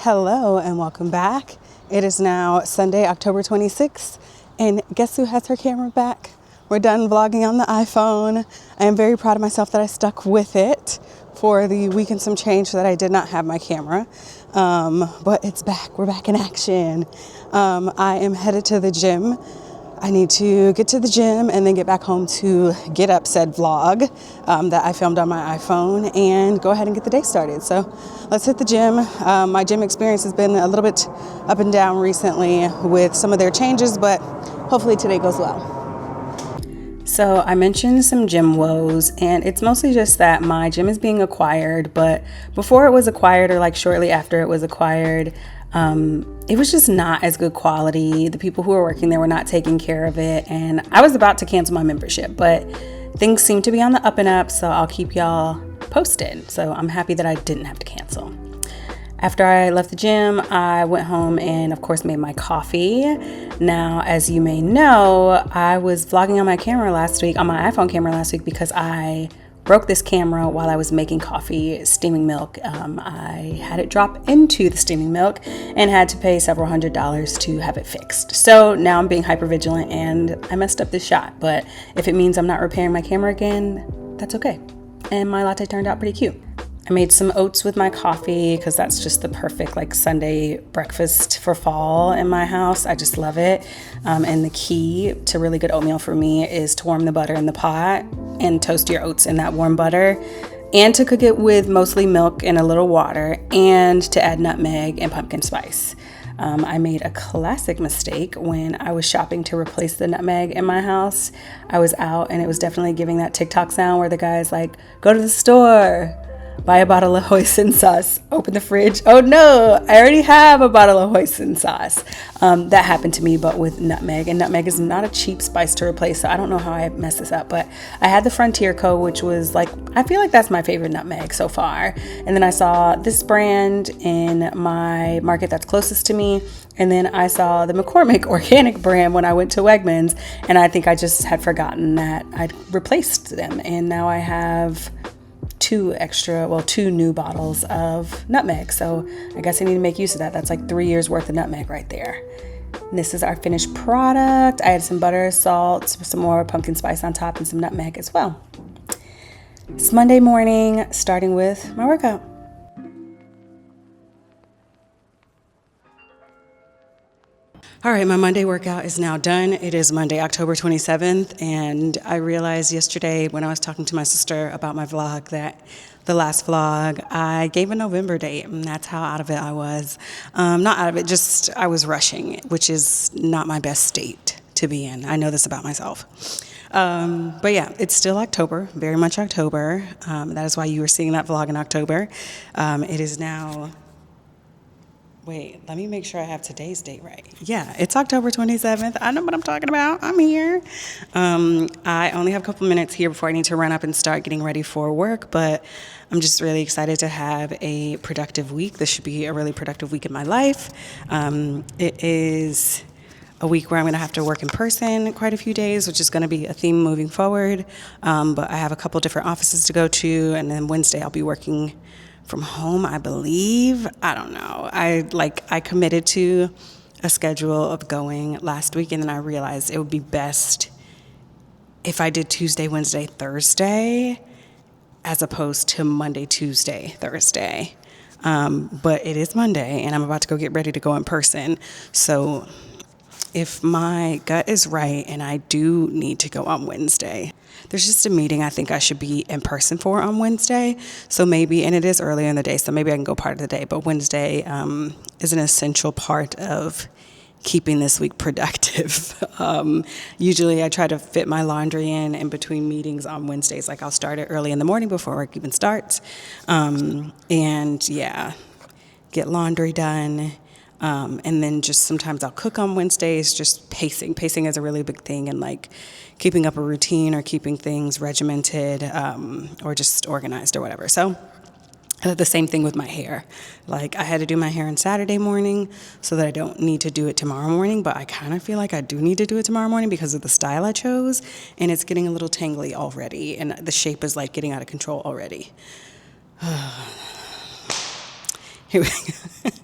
Hello and welcome back. It is now Sunday, October 26th, and guess who has her camera back? We're done vlogging on the iPhone. I am very proud of myself that I stuck with it for the week and some change so that I did not have my camera. But it's back. We're back in action. I am headed to the gym. I need to get to the gym and then get back home to get up said vlog that I filmed on my iPhone and go ahead and get the day started. So let's hit the gym. My gym experience has been a little bit up and down recently with some of their changes, but hopefully today goes well. So I mentioned some gym woes, and it's mostly just that my gym is being acquired, but before it was acquired or like shortly after it was acquired, it was just not as good quality. The people who were working there were not taking care of it, and I was about to cancel my membership, but things seem to be on the up and up, so I'll keep y'all posted. So I'm happy that I didn't have to cancel. After I left the gym, I went home and of course made my coffee. Now, as you may know, I was vlogging on my camera last week, on my iPhone camera last week, because I broke this camera while I was making coffee, steaming milk. I had it drop into the steaming milk and had to pay several $100s to have it fixed. So now I'm being hyper vigilant and I messed up this shot, but if it means I'm not repairing my camera again, that's okay. And my latte turned out pretty cute. I made some oats with my coffee because that's just the perfect like Sunday breakfast for fall in my house. I just love it. And the key to really good oatmeal for me is to warm the butter in the pot and toast your oats in that warm butter, and to cook it with mostly milk and a little water, and to add nutmeg and pumpkin spice. I made a classic mistake when I was shopping to replace the nutmeg in my house. I was out and it was definitely giving that TikTok sound where the guy's like, go to the store, buy a bottle of hoisin sauce, open the fridge. Oh no, I already have a bottle of hoisin sauce. That happened to me, but with nutmeg. And nutmeg is not a cheap spice to replace, so I don't know how I messed this up. But I had the Frontier Co., which was like, I feel like that's my favorite nutmeg so far. And then I saw this brand in my market that's closest to me. And then I saw the McCormick organic brand when I went to Wegmans. And I think I just had forgotten that I'd replaced them. And now I have two new bottles of nutmeg. So I guess I need to make use of that. That's like 3 years worth of nutmeg right there. And this is our finished product. I had some butter, salt, some more pumpkin spice on top, and some nutmeg as well. It's Monday morning, starting with my workout. All right, my Monday workout is now done. It is Monday, October 27th, and I realized yesterday when I was talking to my sister about my vlog that the last vlog, I gave a November date, and that's how out of it I was. Not out of it, just I was rushing, which is not my best state to be in. I know this about myself. But yeah, it's still October, very much October. That is why you were seeing that vlog in October. It is now... Wait, let me make sure I have today's date right. Yeah, it's October 27th. I know what I'm talking about. I'm here. I only have a couple minutes here before I need to run up and start getting ready for work, but I'm just really excited to have a productive week. This should be a really productive week in my life. It is a week where I'm going to have to work in person quite a few days, which is going to be a theme moving forward. But I have a couple different offices to go to, and then Wednesday I'll be working from home, I believe. I don't know. I committed to a schedule of going last week, and then I realized it would be best if I did Tuesday, Wednesday, Thursday, as opposed to Monday, Tuesday, Thursday. But it is Monday, and I'm about to go get ready to go in person. So if my gut is right and I do need to go on Wednesday, there's just a meeting I think I should be in person for on Wednesday. So maybe, and it is earlier in the day, so maybe I can go part of the day. But Wednesday is an essential part of keeping this week productive. Usually I try to fit my laundry in between meetings on Wednesdays. Like I'll start it early in the morning before work even starts. And yeah, get laundry done. And then just sometimes I'll cook on Wednesdays, just pacing. Pacing is a really big thing, and like keeping up a routine or keeping things regimented or just organized or whatever. So the same thing with my hair. Like I had to do my hair on Saturday morning so that I don't need to do it tomorrow morning, but I kind of feel like I do need to do it tomorrow morning because of the style I chose, and it's getting a little tangly already, and the shape is like getting out of control already. Here we go.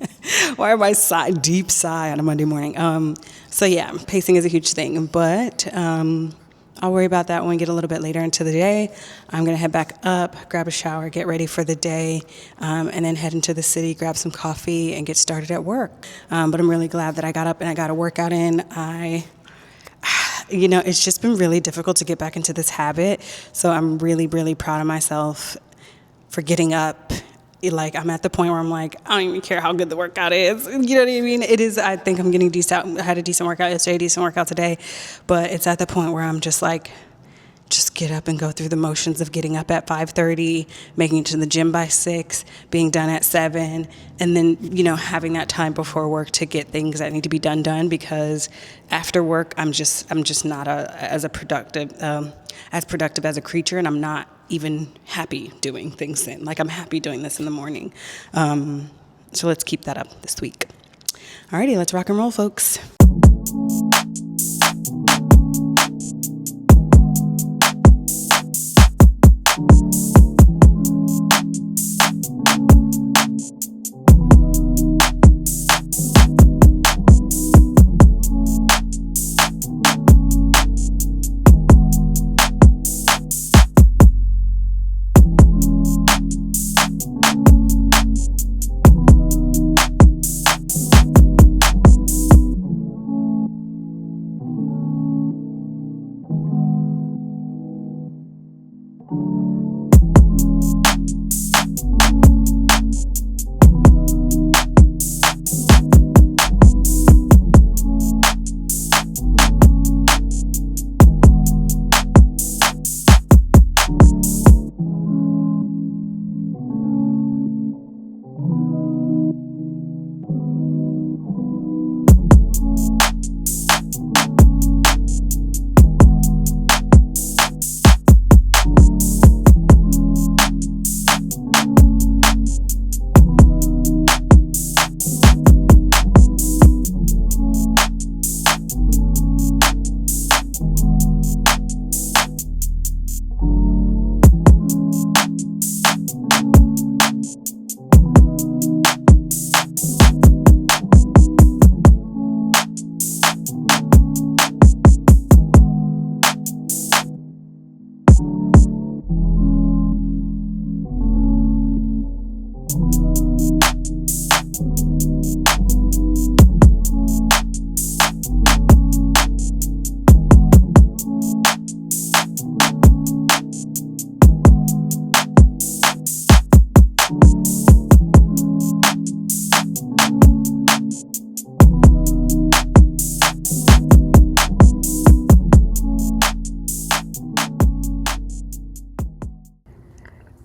Why am I deep sigh on a Monday morning? So yeah, pacing is a huge thing, but I'll worry about that when we get a little bit later into the day. I'm going to head back up, grab a shower, get ready for the day, and then head into the city, grab some coffee, and get started at work. But I'm really glad that I got up and I got a workout in. It's just been really difficult to get back into this habit. So I'm really, really proud of myself for getting up. Like, I'm at the point where I'm like, I don't even care how good the workout is. You know what I mean? It is, I think I'm getting decent. I had a decent workout yesterday, decent workout today. But it's at the point where I'm just like, just get up and go through the motions of getting up at 5:30, making it to the gym by 6, being done at 7, and then, having that time before work to get things that need to be done, because after work, I'm just not as productive as a creature, and I'm not even happy doing things then. Like, I'm happy doing this in the morning. So let's keep that up this week. Alrighty, let's rock and roll, folks.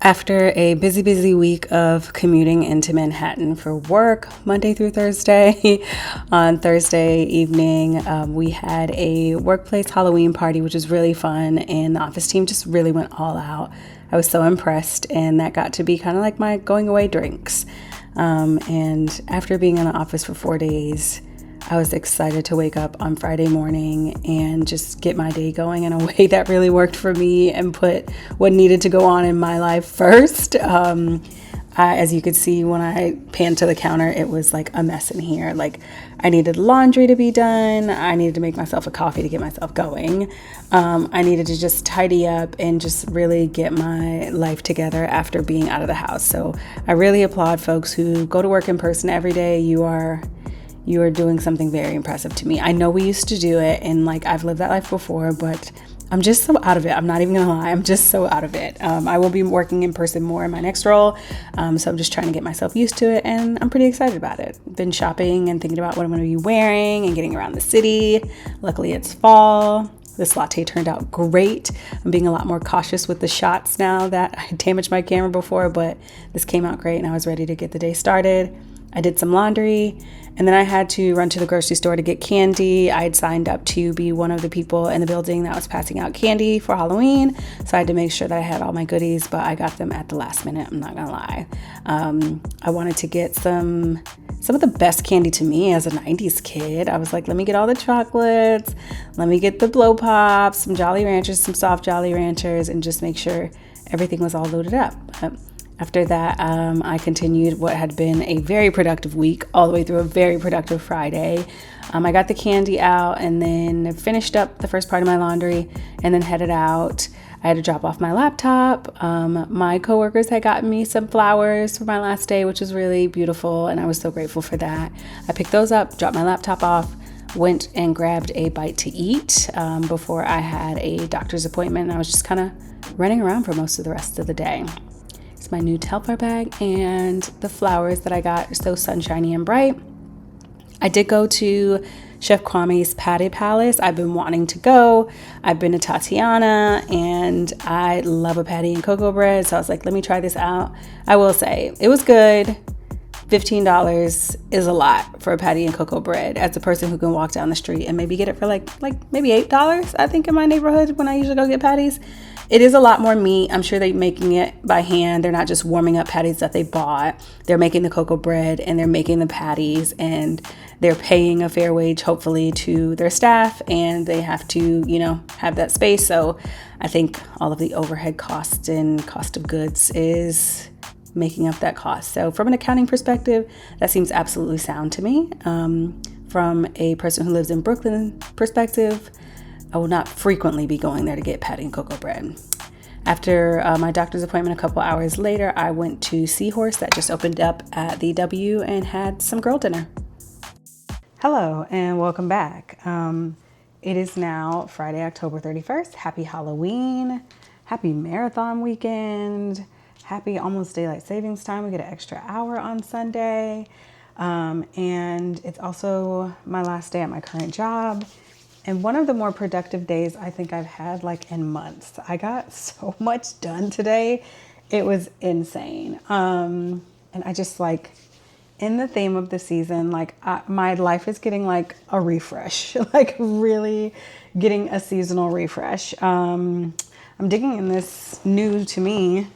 After a busy week of commuting into Manhattan for work Monday through Thursday, on Thursday evening, we had a workplace Halloween party, which was really fun, and the office team just really went all out. I was so impressed, and that got to be kind of like my going away drinks. And after being in the office for 4 days, I was excited to wake up on Friday morning and just get my day going in a way that really worked for me and put what needed to go on in my life first. As you could see when I panned to the counter, it was like a mess in here. Like, I needed laundry to be done. I needed to make myself a coffee to get myself going. I needed to just tidy up and just really get my life together after being out of the house. So I really applaud folks who go to work in person every day. You are doing something very impressive to me. I know we used to do it, and like, I've lived that life before, but I'm just so out of it. I'm not even gonna lie. I'm just so out of it. I will be working in person more in my next role. So I'm just trying to get myself used to it, and I'm pretty excited about it. Been shopping and thinking about what I'm gonna be wearing and getting around the city. Luckily it's fall. This latte turned out great. I'm being a lot more cautious with the shots now that I damaged my camera before, but this came out great and I was ready to get the day started. I did some laundry, and then I had to run to the grocery store to get candy. I had signed up to be one of the people in the building that was passing out candy for Halloween, so I had to make sure that I had all my goodies, but I got them at the last minute, I'm not gonna lie. I wanted to get some of the best candy to me as a 90s kid. I was like, let me get all the chocolates, let me get the blow pops, some Jolly Ranchers, some soft Jolly Ranchers, and just make sure everything was all loaded up. After that, I continued what had been a very productive week all the way through a very productive Friday. I got the candy out and then finished up the first part of my laundry and then headed out. I had to drop off my laptop. My coworkers had gotten me some flowers for my last day, which was really beautiful, and I was so grateful for that. I picked those up, dropped my laptop off, went and grabbed a bite to eat before I had a doctor's appointment, and I was just kind of running around for most of the rest of the day. It's my new Telfar bag, and the flowers that I got are so sunshiny and bright. I did go to Chef Kwame's Patty Palace. I've been wanting to go. I've been to Tatiana, and I love a patty and cocoa bread, so I was like, let me try this out. I will say, it was good. $15 is a lot for a patty and cocoa bread as a person who can walk down the street and maybe get it for like maybe $8, I think, in my neighborhood when I usually go get patties. It is a lot more meat. I'm sure they're making it by hand. They're not just warming up patties that they bought. They're making the cocoa bread and they're making the patties, and they're paying a fair wage, hopefully, to their staff, and they have to, have that space. So I think all of the overhead costs and cost of goods is making up that cost. So from an accounting perspective, that seems absolutely sound to me. From a person who lives in Brooklyn perspective, I will not frequently be going there to get patty and cocoa bread. After my doctor's appointment a couple hours later, I went to Seahorse that just opened up at the W and had some girl dinner. Hello and welcome back. It is now Friday, October 31st. Happy Halloween. Happy marathon weekend. Happy almost daylight savings time. We get an extra hour on Sunday. And it's also my last day at my current job. And one of the more productive days I think I've had in months. I got so much done today. It was insane. And I just in the theme of the season, my life is getting a refresh, really getting a seasonal refresh. I'm digging in this new to me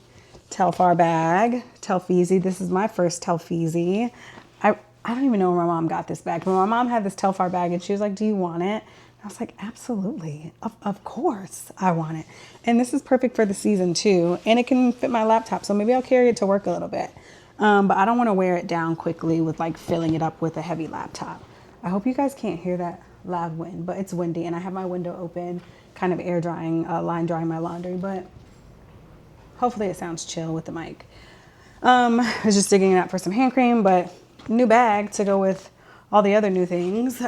Telfar bag, Telfeezy. This is my first Telfeezy. I don't even know where my mom got this bag, but my mom had this Telfar bag and she was like, do you want it? I was like, absolutely. Of course I want it. And this is perfect for the season too. And it can fit my laptop. So maybe I'll carry it to work a little bit. But I don't want to wear it down quickly with filling it up with a heavy laptop. I hope you guys can't hear that loud wind, but it's windy and I have my window open, kind of air drying, line drying my laundry, but hopefully it sounds chill with the mic. I was just digging it out for some hand cream, but new bag to go with all the other new things.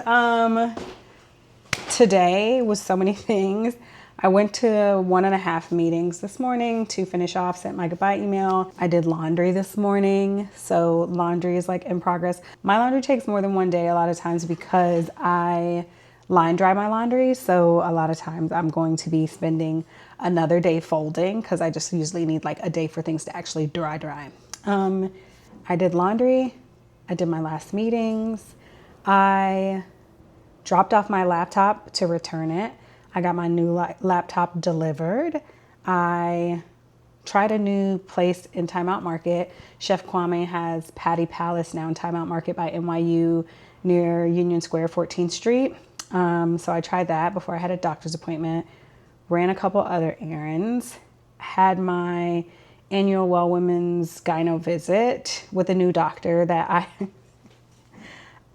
Today was so many things. I went to 1.5 meetings this morning to finish off, sent my goodbye email. I did laundry this morning. So laundry is in progress. My laundry takes more than one day a lot of times because I line dry my laundry. So a lot of times I'm going to be spending another day folding because I just usually need a day for things to actually dry. I did laundry. I did my last meetings. I dropped off my laptop to return it. I got my new laptop delivered. I tried a new place in Time Out Market. Chef Kwame has Patty Palace now in Time Out Market by NYU near Union Square, 14th Street. So I tried that before I had a doctor's appointment. Ran a couple other errands. Had my annual Well Women's Gyno visit with a new doctor that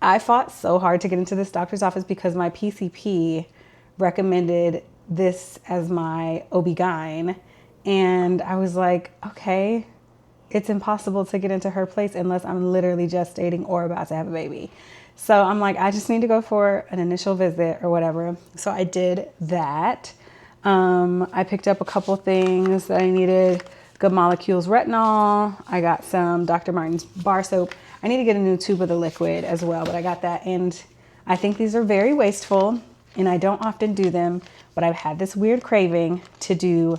I fought so hard to get into this doctor's office because my PCP recommended this as my OB-GYN. And I was like, okay, it's impossible to get into her place unless I'm literally gestating or about to have a baby. So I'm like, I just need to go for an initial visit or whatever. So I did that. I picked up a couple things that I needed. Good Molecules retinol. I got some Dr. Martin's bar soap. I need to get a new tube of the liquid as well, but I got that. And I think these are very wasteful and I don't often do them, but I've had this weird craving to do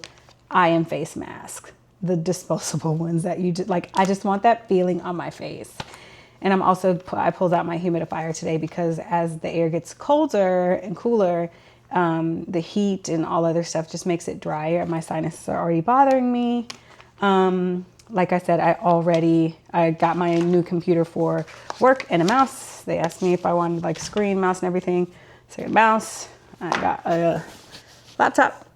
eye and face masks, the disposable ones that you just I just want that feeling on my face. And I pulled out my humidifier today because as the air gets colder and cooler, the heat and all other stuff just makes it drier. My sinuses are already bothering me. Like I said, I got my new computer for work and a mouse. They asked me if I wanted screen, mouse and everything. So I got a mouse. I got a laptop,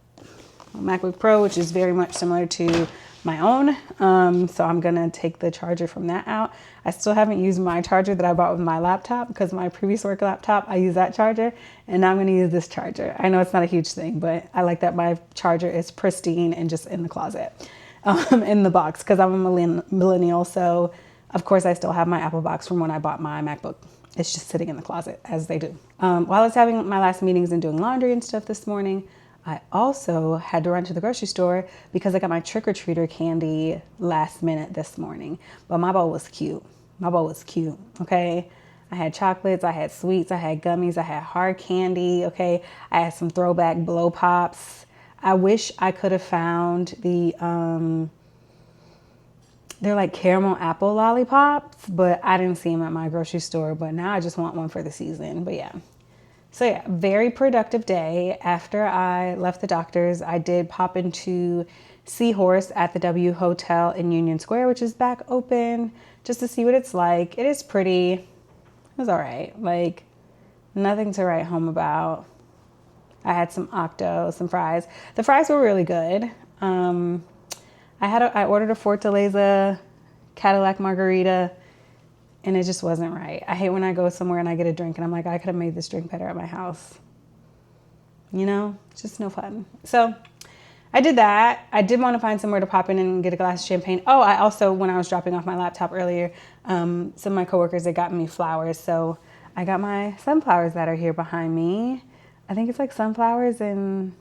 a MacBook Pro, which is very much similar to my own. So I'm gonna take the charger from that out. I still haven't used my charger that I bought with my laptop because my previous work laptop, I use that charger, and now I'm gonna use this charger. I know it's not a huge thing, but I like that my charger is pristine and just in the closet, in the box, because I'm a millennial. So of course I still have my Apple box from when I bought my MacBook. It's just sitting in the closet, as they do. While I was having my last meetings and doing laundry and stuff this morning, I also had to run to the grocery store because I got my trick-or-treater candy last minute this morning. But my bowl was cute. My bowl was cute, okay? I had chocolates, I had sweets, I had gummies, I had hard candy, okay? I had some throwback blow pops. I wish I could have found the, they're like caramel apple lollipops, but I didn't see them at my grocery store. But now I just want one for the season, but yeah. So yeah, very productive day. After I left the doctor's, I did pop into Seahorse at the W Hotel in Union Square, which is back open, just to see what it's like. It is pretty. It was all right. Like, nothing to write home about. I had some octo, some fries. The fries were really good. I ordered a Fortaleza Cadillac margarita, and it just wasn't right. I hate when I go somewhere and I get a drink and I'm like, I could have made this drink better at my house. You know, it's just no fun. So I did that. I did want to find somewhere to pop in and get a glass of champagne. Oh, I also, when I was dropping off my laptop earlier, some of my coworkers, they got me flowers. So I got my sunflowers that are here behind me. I think it's like sunflowers, and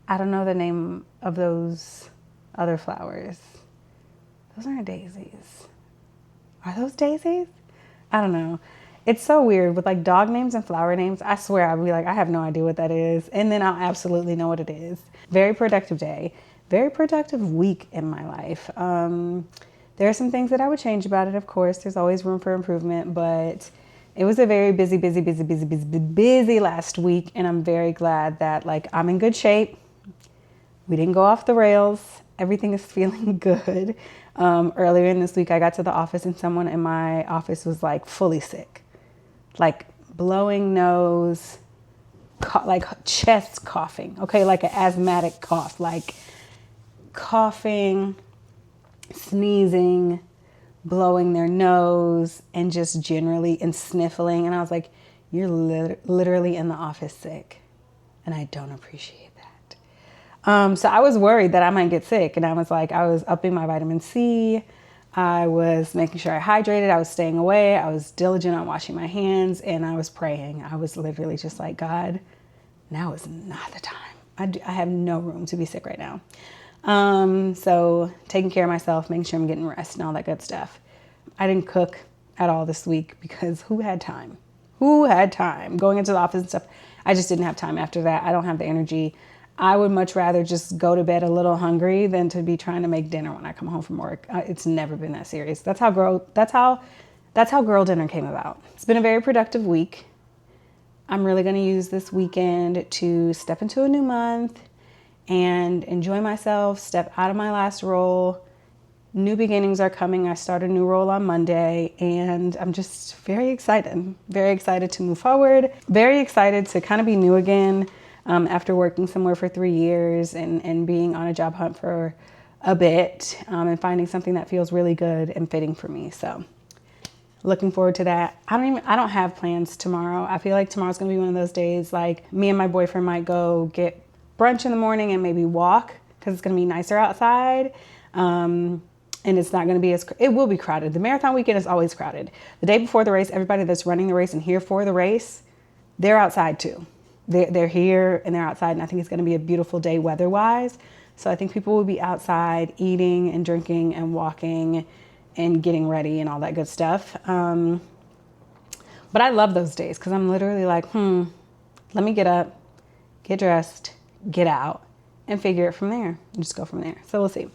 I don't know the name of those other flowers. Those aren't daisies. Are those daisies? I don't know. It's so weird with like dog names and flower names. I swear I'll be like, I have no idea what that is. And then I'll absolutely know what it is. Very productive day. Very productive week in my life. There are some things that I would change about it, of course. There's always room for improvement, but it was a very busy last week. And I'm very glad that like I'm in good shape. We didn't go off the rails. Everything is feeling good. Earlier in this week, I got to the office and someone in my office was like fully sick, like blowing nose, like chest coughing. Okay. Like an asthmatic cough, like coughing, sneezing, blowing their nose, and just generally and sniffling. And I was like, you're literally in the office sick. And I don't appreciate that. So I was worried that I might get sick, and I was like, I was upping my vitamin C. I was making sure I hydrated. I was staying away. I was diligent on washing my hands, and I was praying. I was literally just like, God, now is not the time. I have no room to be sick right now. So taking care of myself, making sure I'm getting rest and all that good stuff. I didn't cook at all this week because who had time? Who had time? Going into the office and stuff, I just didn't have time after that. I don't have the energy. I would much rather just go to bed a little hungry than to be trying to make dinner when I come home from work. It's never been that serious. That's how girl dinner came about. It's been a very productive week. I'm really going to use this weekend to step into a new month and enjoy myself, step out of my last role. New beginnings are coming. I start a new role on Monday, and I'm just very excited to move forward, very excited to kind of be new again. After working somewhere for 3 years and being on a job hunt for a bit, and finding something that feels really good and fitting for me. So looking forward to that. I don't have plans tomorrow. I feel like tomorrow's gonna be one of those days like me and my boyfriend might go get brunch in the morning and maybe walk because it's gonna be nicer outside. And it's not gonna be it will be crowded. The marathon weekend is always crowded. The day before the race, everybody that's running the race and here for the race, they're outside too. They're here and they're outside, and I think it's going to be a beautiful day weather-wise. So I think people will be outside eating and drinking and walking and getting ready and all that good stuff. But I love those days because I'm literally like, let me get up, get dressed, get out, and figure it from there and just go from there. So we'll see.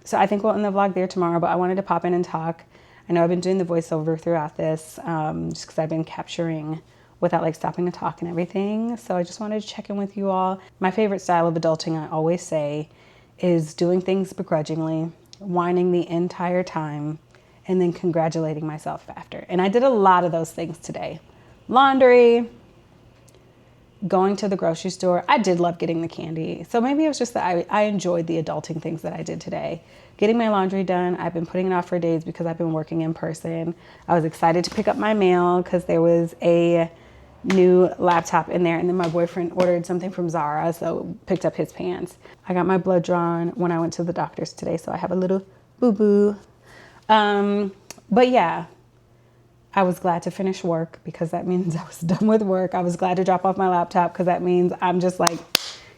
So I think we'll end the vlog there tomorrow, but I wanted to pop in and talk. I know I've been doing the voiceover throughout this just because I've been capturing without like stopping to talk and everything. So I just wanted to check in with you all. My favorite style of adulting, I always say, is doing things begrudgingly, whining the entire time, and then congratulating myself after. And I did a lot of those things today. Laundry, going to the grocery store, I did love getting the candy. So maybe it was just that I enjoyed the adulting things that I did today. Getting my laundry done, I've been putting it off for days because I've been working in person. I was excited to pick up my mail because there was a new laptop in there, and then my boyfriend ordered something from Zara, so picked up his pants. I got my blood drawn when I went to the doctor's today, so I have a little boo-boo. But yeah, I was glad to finish work because that means I was done with work. I was glad to drop off my laptop because that means I'm just like,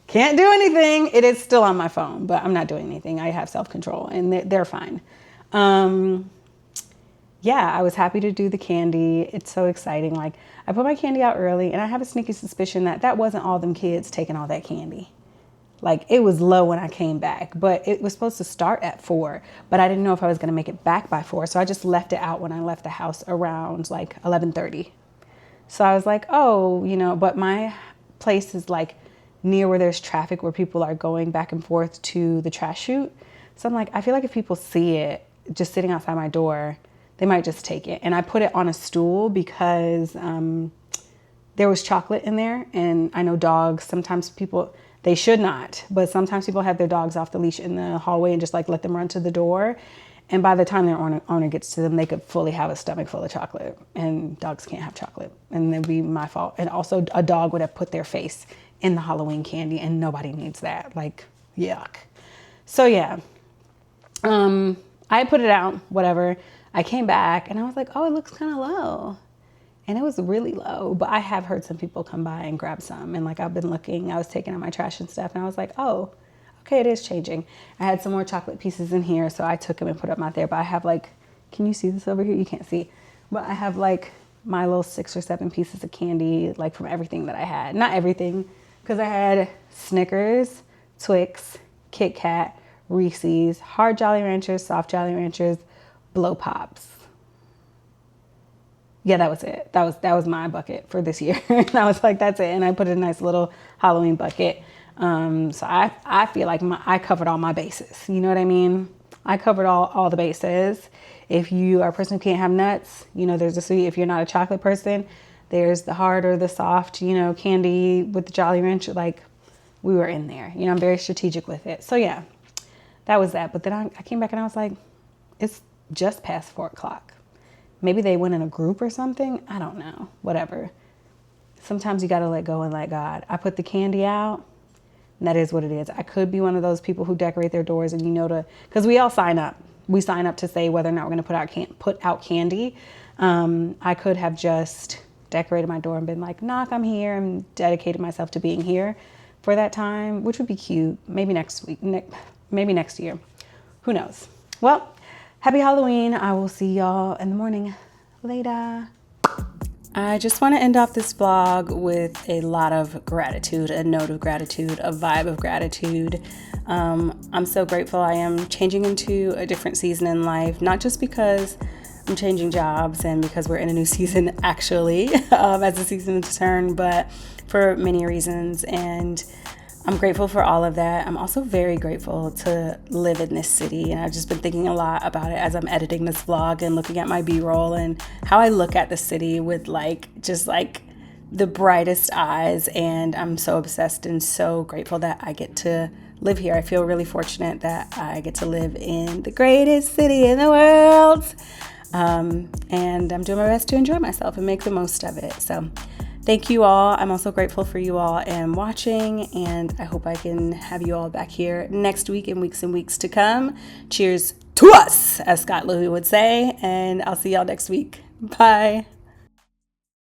can't do anything. It is still on my phone, but I'm not doing anything. I have self-control and they're fine. Yeah, I was happy to do the candy. It's so exciting. Like, I put my candy out early, and I have a sneaky suspicion that that wasn't all them kids taking all that candy. Like, it was low when I came back, but it was supposed to start at 4, but I didn't know if I was going to make it back by 4. So I just left it out when I left the house around like 11:30. So I was like, oh, you know, but my place is like near where there's traffic, where people are going back and forth to the trash chute. So I'm like, I feel like if people see it just sitting outside my door, they might just take it. And I put it on a stool because there was chocolate in there. And I know dogs, sometimes people, they should not, but sometimes people have their dogs off the leash in the hallway and just like let them run to the door. And by the time their owner gets to them, they could fully have a stomach full of chocolate. And dogs can't have chocolate. And it'd be my fault. And also a dog would have put their face in the Halloween candy, and nobody needs that. Like, yuck. So yeah, I put it out, whatever. I came back and I was like, oh, it looks kind of low. And it was really low, but I have heard some people come by and grab some. And like, I've been looking, I was taking out my trash and stuff, and I was like, oh, okay, it is changing. I had some more chocolate pieces in here, so I took them and put them out there. But I have like, can you see this over here? You can't see, but I have like my little 6 or 7 pieces of candy, like from everything that I had. Not everything, because I had Snickers, Twix, Kit Kat, Reese's, hard Jolly Ranchers, soft Jolly Ranchers, Blow Pops. Yeah, that was it. That was my bucket for this year. And I was like, that's it. And I put in a nice little Halloween bucket. So I feel like I covered all my bases. You know what I mean? I covered all the bases. If you are a person who can't have nuts, you know, there's a sweet. If you're not a chocolate person, there's the hard or the soft, you know, candy with the Jolly Rancher. Like, we were in there. You know, I'm very strategic with it. So yeah, that was that. But then I came back and I was like, it's just past 4 o'clock. Maybe they went in a group or something. I don't know. Whatever. Sometimes you got to let go and let God. I put the candy out, and that is what it is. I could be one of those people who decorate their doors, and you know, because we all sign up. We sign up to say whether or not we're going to put out candy. I could have just decorated my door and been like, knock, I'm here, and dedicated myself to being here for that time, which would be cute. Maybe next week, maybe next year. Who knows? Well, happy Halloween. I will see y'all in the morning. Later. I just want to end off this vlog with a lot of gratitude, a note of gratitude, a vibe of gratitude. I'm so grateful I am changing into a different season in life, not just because I'm changing jobs and because we're in a new season actually, as the season turn, but for many reasons. And I'm grateful for all of that. I'm also very grateful to live in this city, and I've just been thinking a lot about it as I'm editing this vlog and looking at my B-roll and how I look at the city with just the brightest eyes. And I'm so obsessed and so grateful that I get to live here. I feel really fortunate that I get to live in the greatest city in the world. And I'm doing my best to enjoy myself and make the most of it. So thank you all. I'm also grateful for you all and watching, and I hope I can have you all back here next week and weeks to come. Cheers to us, as Scott Louis would say, and I'll see y'all next week. Bye.